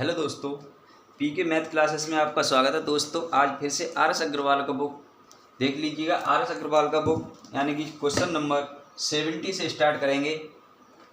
Hello दोस्तों, पीके math classes में आपका स्वागत है। दोस्तों आज फिर से आर एस अग्रवाल का बुक देख लीजिएगा। आर एस अग्रवाल का बुक यानी कि क्वेश्चन नंबर 70 से स्टार्ट करेंगे।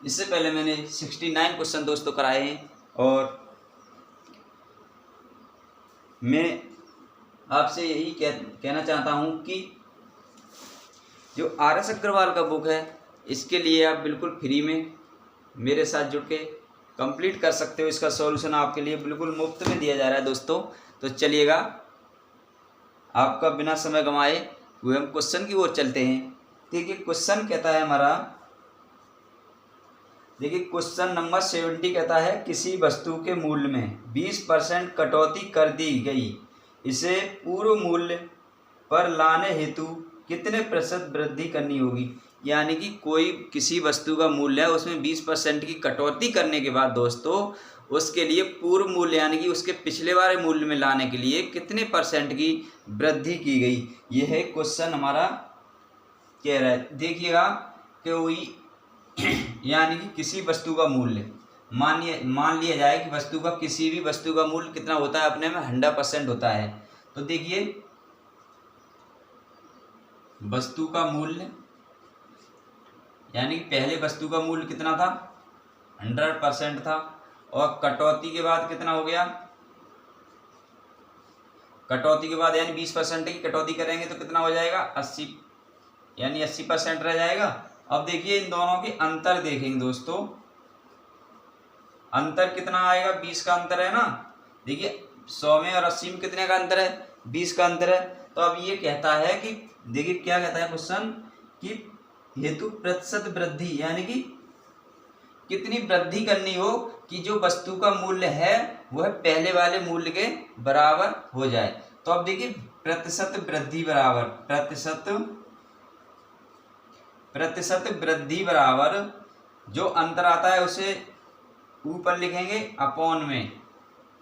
इससे पहले मैंने 69 क्वेश्चन दोस्तों कराए हैं और मैं आपसे यही कहना चाहता हूं कि जो आर एस अग्रवाल का बुक है इसके लिए आप बिल्कुल फ्री में मेरे साथ जुड़ के कंप्लीट कर सकते हो। इसका सॉल्यूशन आपके लिए बिल्कुल मुफ्त में दिया जा रहा है दोस्तों। तो चलिएगा, आपका बिना समय गंवाए हुए हम क्वेश्चन की ओर चलते हैं। देखिए क्वेश्चन कहता है हमारा, देखिए क्वेश्चन नंबर 70 कहता है किसी वस्तु के मूल्य में 20% कटौती कर दी गई, इसे पूर्व मूल्य पर लाने हेतु कितने प्रतिशत वृद्धि करनी होगी। यानी कि कोई किसी वस्तु का मूल्य है, उसमें 20% की कटौती करने के बाद दोस्तों उसके लिए पूर्व मूल्य यानी कि उसके पिछले वाले मूल्य में लाने के लिए कितने परसेंट की वृद्धि की गई, यह है क्वेश्चन हमारा कह रहा है। देखिएगा कि वही यानी कि किसी वस्तु का मूल्य मान लिया जाए कि वस्तु का किसी भी वस्तु का मूल्य कितना होता है, अपने में 100% होता है। तो देखिए वस्तु का मूल्य यानी कि पहले वस्तु का मूल्य कितना था, 100% था, और कटौती के बाद कितना हो गया, कटौती के बाद यानी 20% की कटौती करेंगे तो कितना हो जाएगा, 80 यानी 80% रह जाएगा। अब देखिए इन दोनों के अंतर देखेंगे दोस्तों, अंतर कितना आएगा, 20 का अंतर है ना। देखिए 100 में और 80 में कितने का अंतर है, 20 का अंतर है। तो अब ये कहता है कि देखिए क्या कहता है क्वेश्चन कि हेतु प्रतिशत वृद्धि यानी कि कितनी वृद्धि करनी हो कि जो वस्तु का मूल्य है वह पहले वाले मूल्य के बराबर हो जाए। तो अब देखिए प्रतिशत वृद्धि बराबर प्रतिशत वृद्धि बराबर जो अंतर आता है उसे ऊपर लिखेंगे अपॉन में,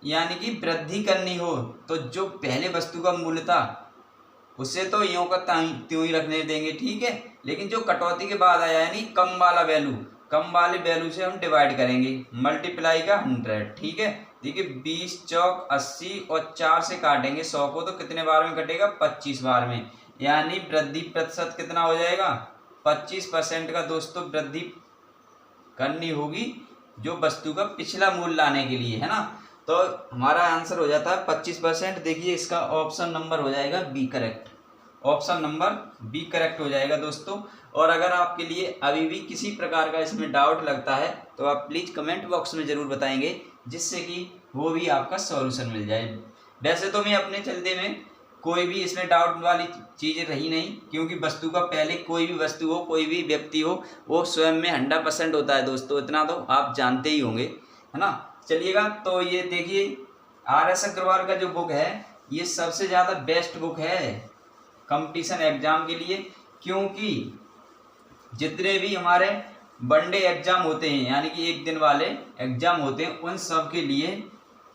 यानी कि वृद्धि करनी हो तो जो पहले वस्तु का मूल्य था उसे तो यूं का त्यों ही रखने देंगे, ठीक है। लेकिन जो कटौती के बाद आया यानी कम वाला वैल्यू, कम वाले वैल्यू से हम डिवाइड करेंगे, मल्टीप्लाई का 100, ठीक है। देखिए 20 चौक 80 और 4 से काटेंगे 100 को, तो कितने बार में कटेगा, 25 बार में। यानी वृद्धि प्रतिशत कितना हो जाएगा, 25% का दोस्तों वृद्धि करनी होगी जो वस्तु का पिछला मूल्य लाने के लिए, है ना। तो हमारा आंसर हो जाता है 25%। देखिए इसका ऑप्शन नंबर हो जाएगा B correct, option number B correct हो जाएगा दोस्तों। और अगर आपके लिए अभी भी किसी प्रकार का इसमें डाउट लगता है तो आप प्लीज़ कमेंट बॉक्स में ज़रूर बताएंगे, जिससे कि वो भी आपका सॉल्यूशन मिल जाए। वैसे तो मैं अपने चलते में कोई भी इसमें डाउट वाली चीज़ रही नहीं, क्योंकि वस्तु का पहले कोई भी वस्तु हो, कोई भी व्यक्ति हो, वो स्वयं में 100% होता है दोस्तों, इतना तो आप जानते ही होंगे, है ना। चलिएगा, तो ये देखिए आर एस अग्रवाल का जो बुक है ये सबसे ज़्यादा बेस्ट बुक है कंपटीशन एग्जाम के लिए, क्योंकि जितने भी हमारे वनडे एग्जाम होते हैं यानी कि एक दिन वाले एग्जाम होते हैं, उन सब के लिए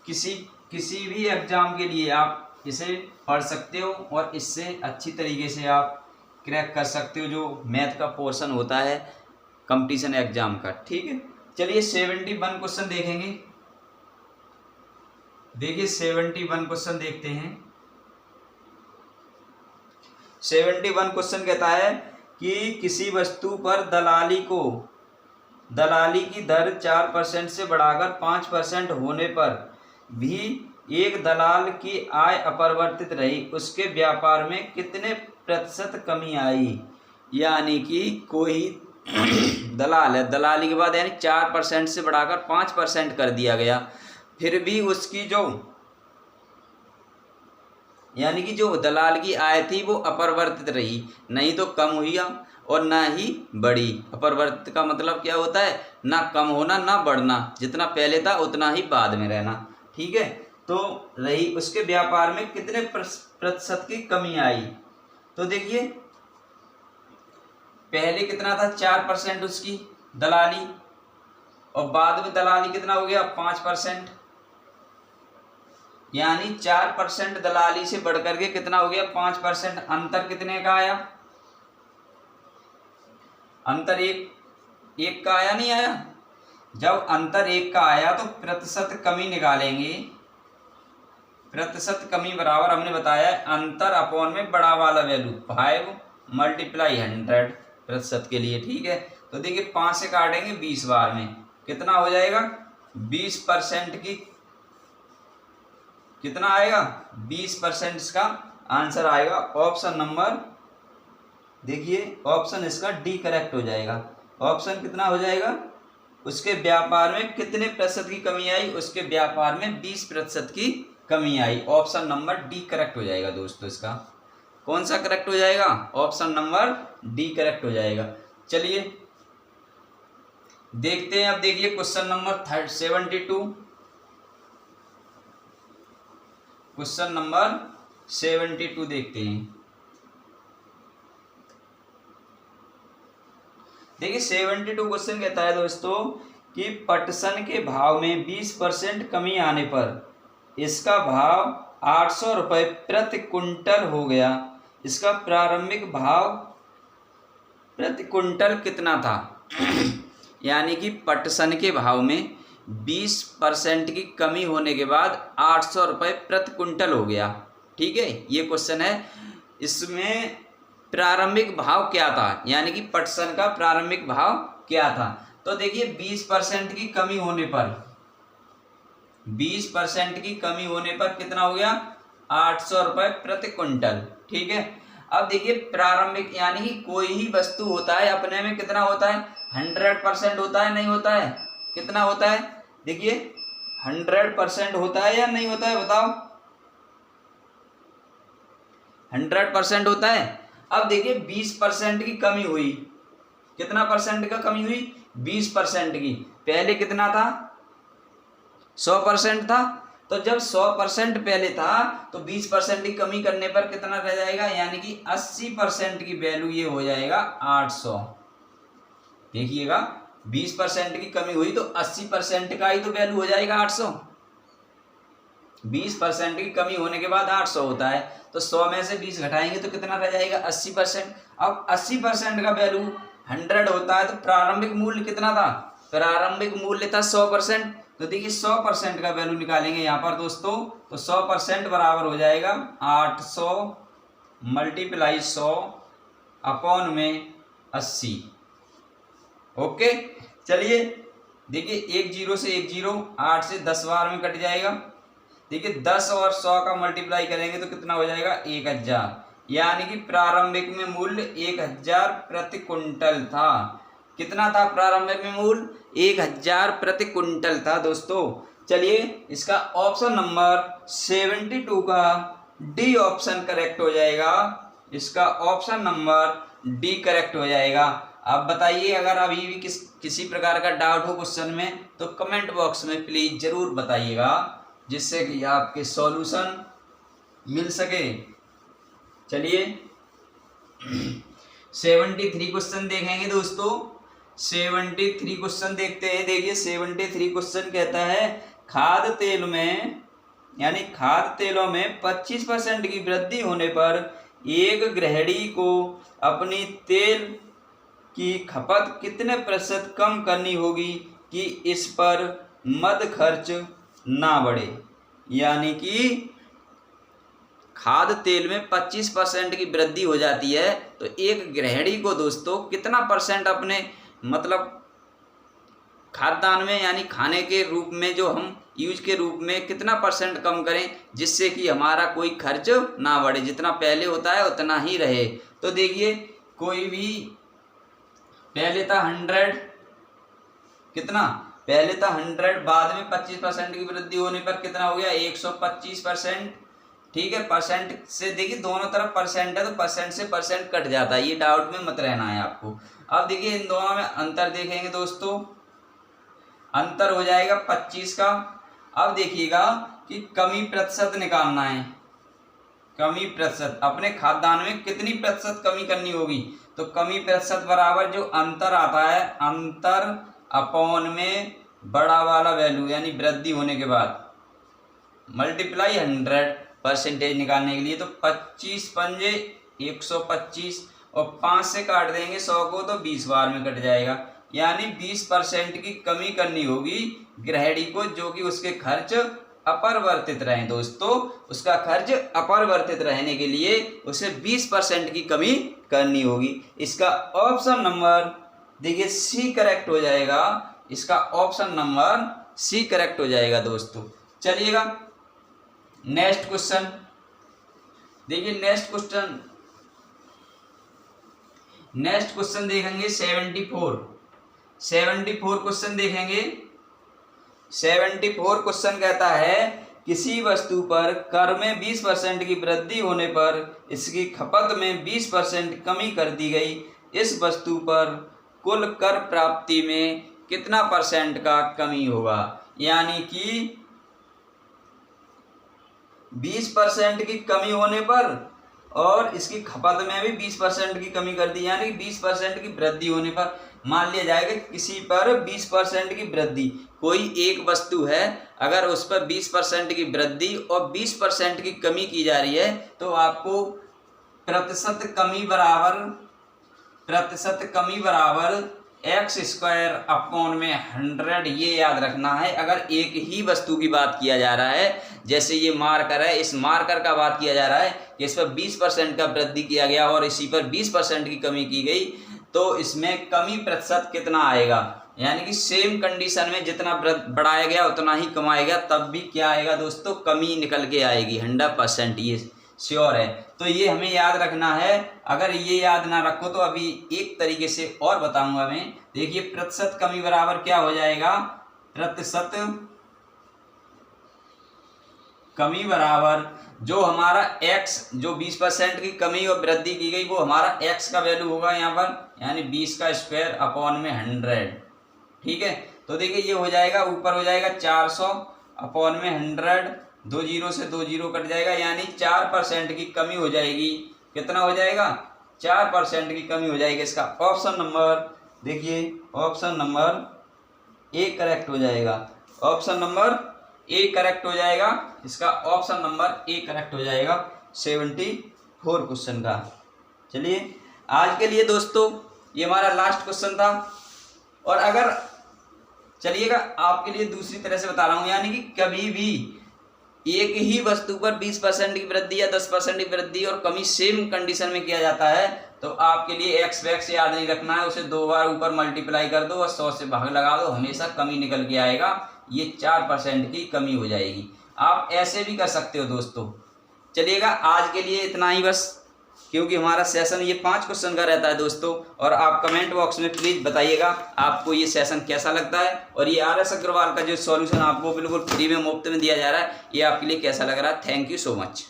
किसी भी एग्जाम के लिए आप इसे पढ़ सकते हो और इससे अच्छी तरीके से आप क्रैक कर सकते हो जो मैथ का पोर्शन होता है कंपटीशन एग्जाम का, ठीक है। चलिए 71 क्वेश्चन देखेंगे। देखिए 71 क्वेश्चन देखते हैं। 71 क्वेश्चन कहता है कि किसी वस्तु पर दलाली की दर 4% से बढ़ाकर 5% होने पर भी एक दलाल की आय अपरिवर्तित रही, उसके व्यापार में कितने प्रतिशत कमी आई। यानी कि कोई दलाल है, दलाली के बाद यानी 4% से बढ़ाकर 5% कर दिया गया, फिर भी उसकी जो यानी कि जो दलाल की आय थी वो अपरिवर्तित रही, नहीं तो कम हुई और ना ही बढ़ी। अपरिवर्तित का मतलब क्या होता है, ना कम होना ना बढ़ना, जितना पहले था उतना ही बाद में रहना, ठीक है। तो रही, उसके व्यापार में कितने प्रतिशत की कमी आई। तो देखिए पहले कितना था, 4% उसकी दलाली, और बाद में दलाली कितना हो गया, 5%, यानी 4% दलाली से बढ़कर के कितना हो गया, 5%। अंतर कितने का आया, अंतर एक का आया, नहीं आया। जब अंतर 1 का आया तो प्रतिशत कमी निकालेंगे। प्रतिशत कमी बराबर हमने बताया अंतर अपॉन में बड़ा वाला वैल्यू 5 मल्टीप्लाई 100 प्रतिशत के लिए, ठीक है। तो देखिए 5 से काटेंगे 20 बार में कितना हो जाएगा, 20% की कितना आएगा, 20% का आंसर आएगा। ऑप्शन नंबर देखिए, ऑप्शन इसका डी करेक्ट हो जाएगा। ऑप्शन कितना हो जाएगा, उसके व्यापार में कितने प्रतिशत की कमी आई, उसके व्यापार में 20% की कमी आई। ऑप्शन नंबर डी करेक्ट हो जाएगा दोस्तों। इसका कौन सा करेक्ट हो जाएगा, ऑप्शन नंबर डी करेक्ट हो जाएगा। चलिए देखते हैं, अब देखिए क्वेश्चन नंबर 72। क्वेश्चन नंबर 72 देखते हैं। देखिए 72 क्वेश्चन कहता है दोस्तों कि पटसन के भाव में 20% कमी आने पर इसका भाव 800 रुपये प्रति कुंटल हो गया। इसका प्रारंभिक भाव प्रति कुंटल कितना था। यानी कि पटसन के भाव में 20% की कमी होने के बाद 800 रुपये प्रति कुंटल हो गया, ठीक है। ये क्वेश्चन है, इसमें प्रारंभिक भाव क्या था, यानी कि पटसन का प्रारंभिक भाव क्या था। तो देखिए 20% की कमी होने पर, 20% की कमी होने पर कितना हो गया, 800 रुपये प्रति कुंटल, ठीक है। अब देखिए प्रारंभिक यानी कि कोई ही वस्तु होता है अपने में कितना होता है, 100% होता है, नहीं होता है, कितना होता है, देखिए 100% होता है या नहीं होता है, बताओ 100% होता है। अब देखिए 20% की कमी हुई, कितना परसेंट का कमी हुई, 20% की। पहले कितना था, 100% था। तो जब 100% पहले था तो 20% की कमी करने पर कितना रह जाएगा, यानी कि 80% की वैल्यू ये हो जाएगा 800। देखिएगा 20% की कमी हुई तो 80% का ही तो वैल्यू हो जाएगा 800। 20% की कमी होने के बाद 800 होता है, तो 100 में से 20 घटाएंगे तो कितना रह जाएगा, 80%। अब 80% का वैल्यू 100 होता है तो प्रारंभिक मूल्य कितना था, प्रारंभिक मूल्य था 100%। तो देखिए 100% का वैल्यू निकालेंगे यहाँ पर दोस्तों, तो 100% बराबर हो जाएगा 800 मल्टीप्लाई 100 अपॉन में 80। ओके, चलिए देखिए एक जीरो से एक जीरो, 8 से 10 बार में कट जाएगा। देखिए 10 और 100 का मल्टीप्लाई करेंगे तो कितना हो जाएगा, 1000। यानी कि प्रारंभिक में मूल्य 1000 प्रति कुंटल था। कितना था प्रारंभिक में मूल्य, 1000 प्रति कुंटल था दोस्तों। चलिए इसका ऑप्शन नंबर 72 का डी ऑप्शन करेक्ट हो जाएगा। इसका ऑप्शन नंबर डी करेक्ट हो जाएगा। आप बताइए अगर अभी भी किसी प्रकार का डाउट हो क्वेश्चन में तो कमेंट बॉक्स में प्लीज जरूर बताइएगा, जिससे कि आपके सॉल्यूशन मिल सके। चलिए 73 क्वेश्चन देखेंगे दोस्तों। 73 क्वेश्चन देखते हैं। देखिए 73 क्वेश्चन कहता है खाद्य तेल में यानी खाद्य तेलों में 25% की वृद्धि होने पर एक गृहिणी को अपनी तेल की खपत कितने प्रतिशत कम करनी होगी कि इस पर मद खर्च ना बढ़े। यानी कि खाद्य तेल में 25% की वृद्धि हो जाती है तो एक गृहिणी को दोस्तों कितना परसेंट अपने मतलब खाद्यान्न में यानी खाने के रूप में जो हम यूज के रूप में कितना परसेंट कम करें जिससे कि हमारा कोई खर्च ना बढ़े, जितना पहले होता है उतना ही रहे। तो देखिए कोई भी पहले था 100, कितना पहले था 100, बाद में 25% की वृद्धि होने पर कितना हो गया 125%, ठीक है। परसेंट से देखिए दोनों तरफ परसेंट है तो परसेंट से परसेंट कट जाता है, ये डाउट में मत रहना है आपको। अब देखिए इन दोनों में अंतर देखेंगे दोस्तों, अंतर हो जाएगा 25 का। अब देखिएगा कि कमी प्रतिशत निकालना है, कमी प्रतिशत अपने खाद्यान्न में कितनी प्रतिशत कमी करनी होगी। तो कमी प्रतिशत बराबर जो अंतर आता है, अंतर अपॉन में बड़ा वाला वैल्यू यानी वृद्धि होने के बाद मल्टीप्लाई 100 परसेंटेज निकालने के लिए। तो 25 पंजे 125 और 5 से काट देंगे 100 को तो 20 बार में कट जाएगा। यानी 20% की कमी करनी होगी गृहिणी को, जो कि उसके खर्च अपरिवर्तित रहे दोस्तों। उसका खर्च अपरिवर्तित रहने के लिए उसे 20% की कमी करनी होगी। इसका ऑप्शन नंबर देखिए सी करेक्ट हो जाएगा। इसका ऑप्शन नंबर सी करेक्ट हो जाएगा दोस्तों। चलिएगा नेक्स्ट क्वेश्चन देखिए। नेक्स्ट क्वेश्चन देखेंगे 74 क्वेश्चन देखेंगे। 74 क्वेश्चन कहता है किसी वस्तु पर कर में 20% की वृद्धि होने पर इसकी खपत में 20% कमी कर दी गई। इस वस्तु पर कुल कर प्राप्ति में कितना % का कमी होगा। यानी कि 20% की कमी होने पर और इसकी खपत में भी 20% की कमी कर दी, यानी 20% की वृद्धि होने पर। मान लिया जाएगा किसी पर 20% की वृद्धि, कोई एक वस्तु है, अगर उस पर 20% की वृद्धि और 20% की कमी की जा रही है तो आपको प्रतिशत कमी बराबर x² अपॉन में 100 ये याद रखना है। अगर एक ही वस्तु की बात किया जा रहा है, जैसे ये मार्कर है, इस मार्कर का बात किया जा रहा है कि इस पर 20% का वृद्धि किया गया और इसी पर 20% की कमी की गई, तो इसमें कमी प्रतिशत कितना आएगा। यानी कि सेम कंडीशन में जितना बढ़ाया गया उतना ही कमाएगा, तब भी क्या आएगा दोस्तों, कमी निकल के आएगी 100%, ये श्योर है। तो ये हमें याद रखना है। अगर ये याद ना रखो तो अभी एक तरीके से और बताऊंगा मैं। देखिए प्रतिशत कमी बराबर क्या हो जाएगा, प्रतिशत कमी बराबर जो हमारा x, जो 20% की कमी और वृद्धि की गई वो हमारा x का वैल्यू होगा यहाँ पर, यानी 20² अपॉन में 100। ठीक है, तो देखिए ये हो जाएगा, ऊपर हो जाएगा 400 अपॉन में 100, 2 जीरो से 2 जीरो कट जाएगा, यानी 4% की कमी हो जाएगी। कितना हो जाएगा, 4% की कमी हो जाएगी। इसका ऑप्शन नंबर देखिए, ऑप्शन नंबर ए करेक्ट हो जाएगा। ऑप्शन नंबर ए करेक्ट हो जाएगा। इसका ऑप्शन नंबर ए करेक्ट हो जाएगा 74 क्वेश्चन का। चलिए आज के लिए दोस्तों ये हमारा लास्ट क्वेश्चन था। और अगर चलिएगा आपके लिए दूसरी तरह से बता रहा हूँ, यानी कि कभी भी एक ही वस्तु पर 20% की वृद्धि या 10% की वृद्धि और कमी सेम कंडीशन में किया जाता है तो आपके लिए एक्स वैक्स याद नहीं रखना है, उसे 2 बार ऊपर मल्टीप्लाई कर दो और 100 से भाग लगा दो, हमेशा कमी निकल के आएगा। ये 4% की कमी हो जाएगी। आप ऐसे भी कर सकते हो दोस्तों। चलिएगा आज के लिए इतना ही बस, क्योंकि हमारा सेशन ये 5 क्वेश्चन का रहता है दोस्तों। और आप कमेंट बॉक्स में प्लीज़ बताइएगा आपको ये सेशन कैसा लगता है और ये RS अग्रवाल का जो सॉल्यूशन आपको बिल्कुल फ्री में मुफ्त में दिया जा रहा है, ये आपके लिए कैसा लग रहा है। Thank you so much.